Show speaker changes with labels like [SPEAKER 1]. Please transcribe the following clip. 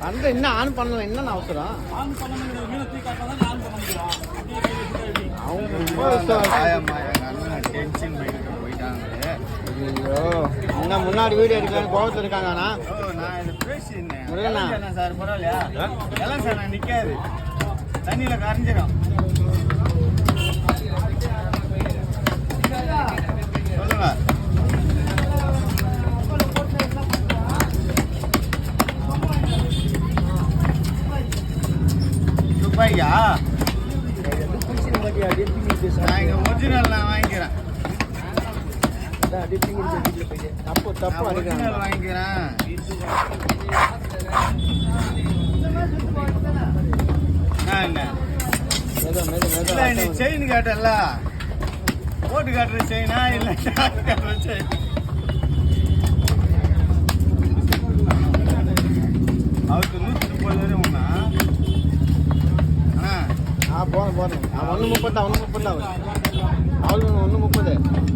[SPEAKER 1] அந்த இன்னும் ஆன் பண்ணல, என்னன்னு அவசரம்? ஐயோ, என்ன முன்னாடி வீடியோ எடுக்கலான்னு கோபத்தில் இருக்காங்க.
[SPEAKER 2] சார் பரவாயில்லையா? எல்லாம் சார் நான் நிற்காது, தண்ணியில் கரைஞ்சிடும். சொல்லுங்க. துபாய்யா? நான் இங்கே ஒரிஜினல் நான் வாங்கிக்கிறேன்.
[SPEAKER 1] தப்பு
[SPEAKER 2] ஒரிஜினல் வாங்கிக்கிறேன். இல்லை நீ செயின் காட்டல, போட்டு காட்டுற செயினா இல்லை காட்டுற செயின்? அவருக்கு 130 வரையும் ஒண்ணா?
[SPEAKER 1] போதும். 130 அவளுக்கு 130.